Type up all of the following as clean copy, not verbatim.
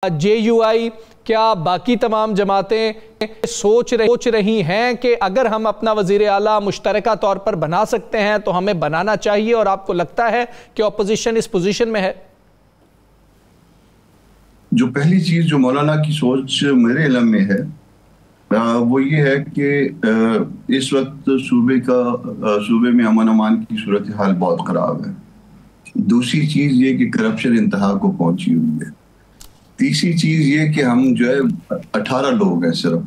JUI क्या बाकी तमाम जमातें सोच रही हैं कि अगर हम अपना वज़ीर आला मुश्तरका तौर पर बना सकते हैं तो हमें बनाना चाहिए, और आपको लगता है कि अपोजिशन इस पोजीशन में है? जो पहली चीज जो मौलाना की सोच मेरे इल्म में है वो ये है कि इस वक्त सूबे में अमन अमान की सूरत हाल बहुत खराब है। दूसरी चीज ये कि करप्शन इंतहा को पहुंची हुई है। तीसरी चीज ये कि हम जो है 18 लोग हैं सिर्फ,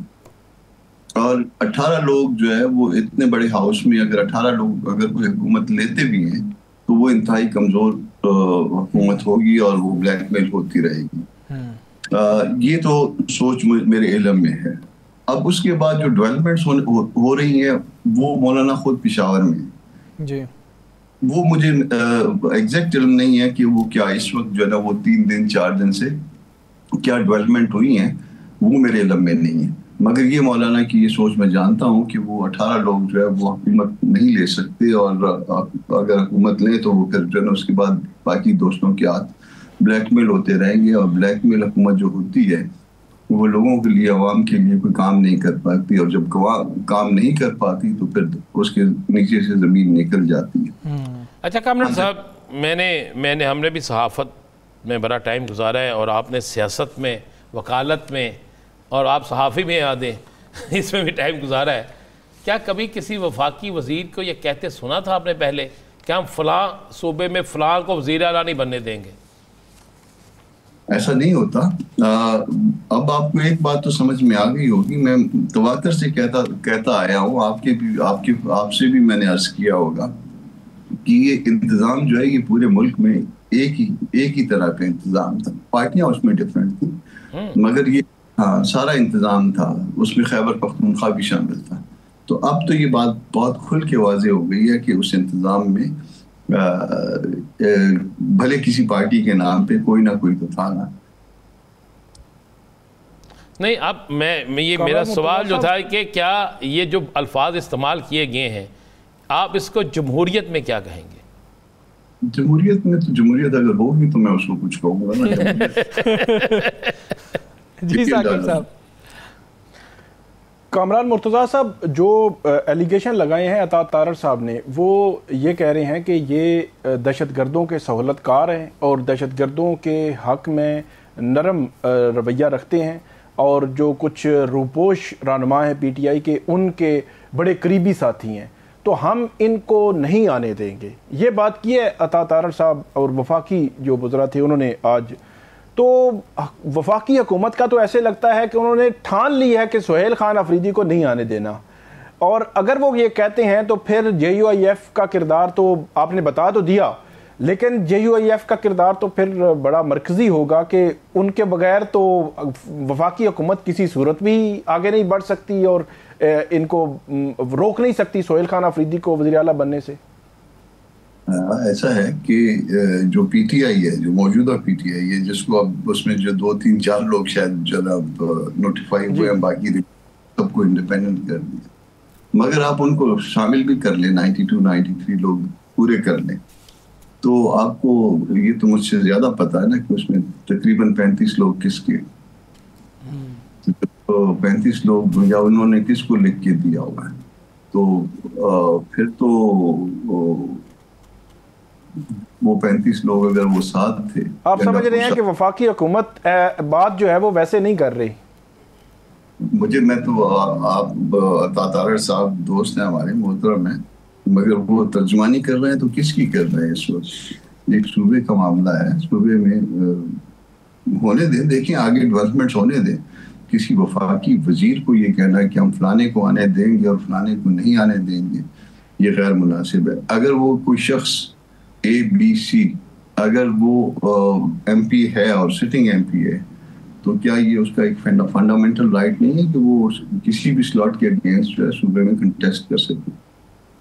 और 18 लोग जो है वो इतने बड़े हाउस में अगर 18 लोग अगर कोई हुकूमत लेते भी हैं तो वो इंतहाई कमजोर हुकूमत होगी और वो ब्लैकमेल होती रहेगी। ये तो सोच मेरे इल्म में है। अब उसके बाद जो डेवलपमेंट्स हो रही हैं वो मौलाना खुद पेशावर में जी, वो मुझे एग्जैक्ट इल्म नहीं है कि वो क्या इस वक्त जो है ना वो 3 दिन 4 दिन से क्या डेवलपमेंट हुई हैं, वो मेरे इल्म में नहीं है। मगर ये मौलाना की ये सोच मैं जानता हूँ कि वो 18 लोग जो है वो हुकूमत नहीं ले सकते, और अगर हुकूमत लें तो वो फिर जो है ना उसके बाद बाकी दोस्तों के हाथ ब्लैकमेल होते रहेंगे, और ब्लैकमेल हुकूमत जो होती है वो लोगों के लिए अवाम के लिए कोई काम नहीं कर पाती, और जब काम नहीं कर पाती तो फिर उसके नीचे से ज़मीन निकल जाती है। अच्छा कामरान साहब, हमने भी सहाफ़त में बड़ा टाइम गुजारा है, और आपने सियासत में, वकालत में, और आप सहाफ़ी में याद हैं इसमें भी टाइम गुजारा है। क्या कभी किसी वफाकी वज़ीर को ये कहते सुना था आपने पहले कि हम फ़लाँ सूबे में फ़लाँ को वज़ीर आला नहीं बनने देंगे? ऐसा नहीं होता। अब आपको एक बात तो समझ में आ गई होगी, मैं तवातर से कहता आया हूँ, आपसे भी मैंने अर्ज किया होगा कि ये इंतज़ाम जो है ये पूरे मुल्क में एक ही तरह का इंतज़ाम था। पार्टियां उसमें डिफरेंट थी, मगर ये सारा इंतज़ाम था, उसमें खैबर पख्तूनख्वा भी शामिल था। तो अब तो ये बात बहुत खुल के वाज़े हो गई है कि उस इंतज़ाम में भले किसी पार्टी के नाम पे कोई ना कोई तो था ना। नहीं, अब ये मेरा सवाल जो था कि क्या ये जो अल्फाज इस्तेमाल किए गए हैं, आप इसको जमहूरियत में क्या कहेंगे? जमहूरियत में तो जमहूरियत अगर होगी तो मैं उसको कुछ कहूँगा ना। जी साकिब साहब। कामरान मुर्तज़ा साहब, जो एलिगेशन लगाए हैं अता तारड़ साहब ने, वो ये कह रहे हैं कि ये दहशतगर्दों के सहूलतकार हैं और दहशतगर्दों के हक़ में नरम रवैया रखते हैं, और जो कुछ रूपोश रहनुमा हैं PTI के, उनके बड़े करीबी साथी हैं, तो हम इनको नहीं आने देंगे। ये बात की है अता तारड़ साहब, और वफाकी जो वज़रा थे उन्होंने आज। तो वफाकी हुकूमत का तो ऐसे लगता है कि उन्होंने ठान ली है कि सुहेल खान अफरीदी को नहीं आने देना, और अगर वो ये कहते हैं तो फिर JUIF का किरदार तो आपने बता तो दिया, लेकिन JUIF का किरदार तो फिर बड़ा मरकज़ी होगा कि उनके बगैर तो वफाकी हुकूमत किसी सूरत भी आगे नहीं बढ़ सकती, और इनको रोक नहीं सकती सुहेल खान अफरीदी को वज़ीर आला बनने से। ऐसा है कि जो PTI है, जो मौजूदा PTI है, जिसको अब उसमें जो 2 3 4 लोग शायद जो नोटिफाई हुए हैं, बाकी सबको इंडिपेंडेंट कर दिया, मगर आप उनको शामिल भी कर लें, 92 93 लोग पूरे कर लें, तो आपको ये तो मुझसे ज्यादा पता है ना कि उसमें तकरीबन 35 लोग किसके, तो 35 लोग या उन्होंने किसको लिख के दिया हुआ है, तो फिर तो वो 35 लोग अगर वो साथ थे। आप समझ रहे हैं कि वफाकी हुकूमत बात जो है वो वैसे नहीं कर रही? मैं तो आप अता तारड़ साहब दोस्त हैं हमारे, मोहतरम हैं, मगर वो तर्जुमानी कर रहे हैं तो किसकी कर रहे हैं इस वक्त? एक सूबे का मामला है, सूबे में होने दें, देखें आगे डेवलपमेंट्स होने दें। किसी वफाकी वजीर को ये कहना है कि हम फलाने को आने देंगे और फलाने को नहीं आने देंगे, ये गैर मुनासिब है। अगर वो कोई शख्स ABC अगर वो MP है और सिटिंग MP है, तो क्या ये उसका एक फंडामेंटल राइट नहीं है कि वो किसी भी स्लॉट के अगेंस्ट जो है सूबे में कंटेस्ट कर सके?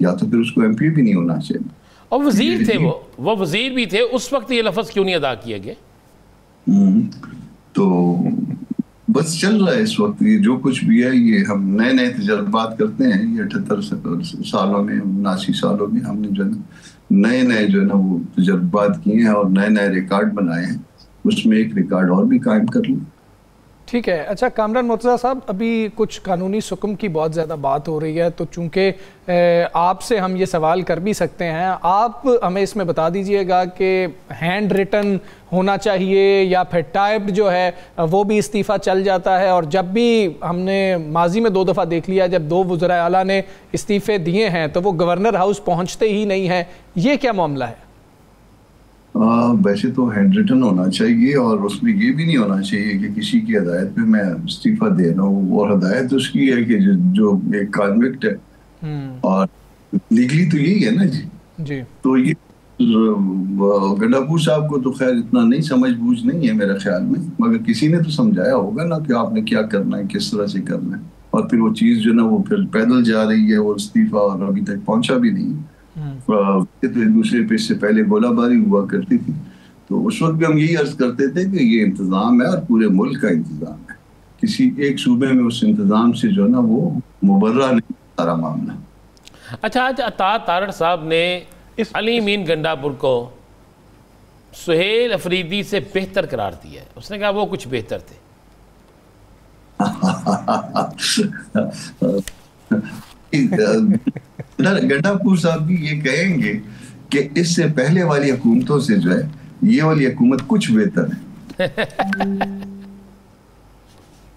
या तो फिर उसको MP भी नहीं होना चाहिए। और वजीर थे, वो वजीर भी थे उस वक्त, ये लफ्ज़ क्यों नहीं अदा किए गए? तो बस चल रहा है इस वक्त, ये जो कुछ भी है, ये हम नए नए तजर्बात करते हैं। ये 78 सालों में, 79 सालों में हमने जो है नए जो है ना वो तजर्बात किए हैं और नए रिकॉर्ड बनाए हैं। उसमें एक रिकॉर्ड और भी कायम कर लूँ। ठीक है। अच्छा कामरान मुर्तज़ा साहब, अभी कुछ कानूनी सुकून की बहुत ज़्यादा बात हो रही है, तो चूँकि आपसे हम ये सवाल कर भी सकते हैं, आप हमें इसमें बता दीजिएगा कि हैंड रिटन होना चाहिए या फिर टाइप्ड जो है वो भी इस्तीफ़ा चल जाता है। और जब भी हमने माजी में 2 दफ़ा देख लिया, जब 2 वज़राए आला ने इस्तीफ़े दिए हैं तो वो गवर्नर हाउस पहुँचते ही नहीं हैं, ये क्या मामला है? वैसे तो हैंड रिटन होना चाहिए, और उसमें ये भी नहीं होना चाहिए कि किसी की हदायत पे मैं इस्तीफा दे रहा हूँ, और हदायत उसकी है कि जो एक कॉन्विक्ट है, और लीगली तो यही है ना जी। तो ये गंडापुर साहब को तो खैर इतना नहीं समझ बूझ नहीं है मेरे ख्याल में, मगर किसी ने तो समझाया होगा ना कि आपने क्या करना है, किस तरह से करना है, और फिर वो चीज़ जो ना वो फिर पैदल जा रही है, वो इस्तीफा और अभी तक पहुंचा भी नहीं। तो एक दूसरे पे इससे पहले गोलाबारी हुआ करती थी, तो उस वक्त भी हम यही अर्ज करते थे कि ये इंतजाम है और पूरे मुल्क का इंतजाम है, किसी एक सूबे में उस इंतजाम से जो ना वो मुबर्रा नहीं सारा मामला। अच्छा, आज अता तारड़ साहब ने अली मीन गंडापुर को सुहेल अफरीदी से बेहतर करार दिया है, उसने कहा वो कुछ बेहतर थे। गंडापुर साहब भी ये कहेंगे कि इससे पहले वाली हुकूमतों से जो है ये वाली हुकूमत कुछ बेहतर है।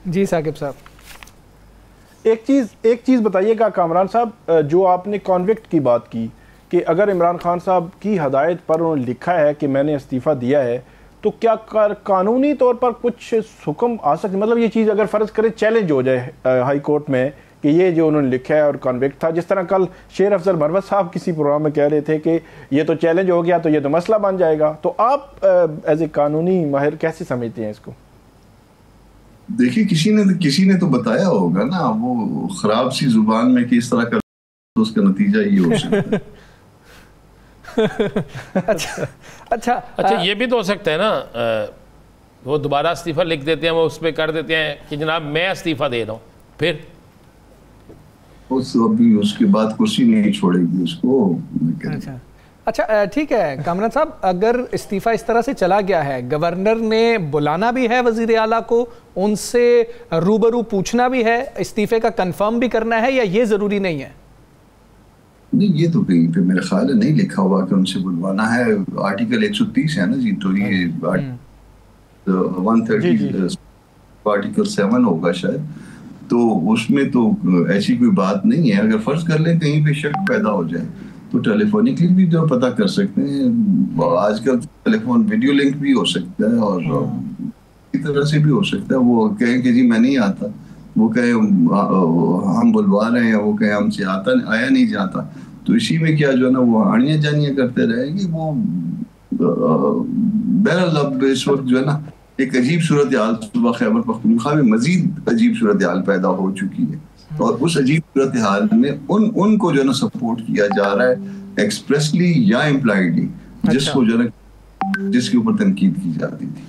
जी साकिब साहब, एक चीज़ बताइएगा कामरान साहब, जो आपने कॉन्विक्ट की बात की कि अगर इमरान खान साहब की हदायत पर उन्होंने लिखा है कि मैंने इस्तीफ़ा दिया है, तो क्या कानूनी तौर पर कुछ हुक्म आ सकते, मतलब ये चीज़ अगर फ़र्ज़ करें चैलेंज हो जाए हाई कोर्ट में कि ये जो उन्होंने लिखा है और कॉन्विक्ट था, जिस तरह कल शेर अफजल मरवत साहब किसी प्रोग्राम में कह रहे थे कि ये तो चैलेंज हो गया तो ये तो मसला बन जाएगा, तो आप एज ए कानूनी माहिर कैसे समझते हैं इसको? देखिए, किसी ने तो बताया होगा ना, वो खराब सी जुबान में किस तरह का, तो उसका नतीजा ये हो सकता है। अच्छा, ये भी तो हो सकता है ना, वो दोबारा इस्तीफा लिख देते हैं, वो उस पर कर देते हैं कि जनाब मैं इस्तीफा दे रहा हूँ, फिर अभी उसके बाद कुर्सी नहीं छोड़ेगी उसको। अच्छा ठीक है कामरान साहब, अगर इस्तीफ़ा इस तरह से चला गया है, गवर्नर ने बुलाना भी है वज़ीर आला को, उनसे रूबरू पूछना भी है, इस्तीफ़े का कंफर्म भी करना है, या ये ज़रूरी नहीं है? नहीं, ये तो कहीं पे मेरे ख्याल है नहीं लिखा हुआ कि उनसे बुलवाना है। आर्टिकल 130 है ना जी, तो ये 130 आर्टिकल 7 होगा शायद, तो उसमें तो ऐसी कोई बात नहीं है। अगर फर्ज कर लें कहीं पे शक पैदा हो जाए तो टेलीफोनिकली भी जो पता कर सकते हैं, आजकल टेलीफोन वीडियो लिंक भी हो सकता है, और इस तरह से भी हो सकता है। वो कहें कि जी मैं नहीं आता, वो कहे हम बुलवा रहे हैं, वो कहे हमसे आया नहीं जाता, तो इसी में क्या जो है ना वो आनियाँ जानियाँ करते रहेंगे। वो बहरहाल अब इस वक्त जो है ना एक अजीब सूरत हाल सुबह खैबर पख्तूनख्वा में मजीद अजीब सूरत हाल पैदा हो चुकी है, और उस अजीब सूरत हाल में उनको जो है ना सपोर्ट किया जा रहा है एक्सप्रेसली या इम्प्लाइडली, जिसको जो है ना जिसके ऊपर तनकीद की जाती थी।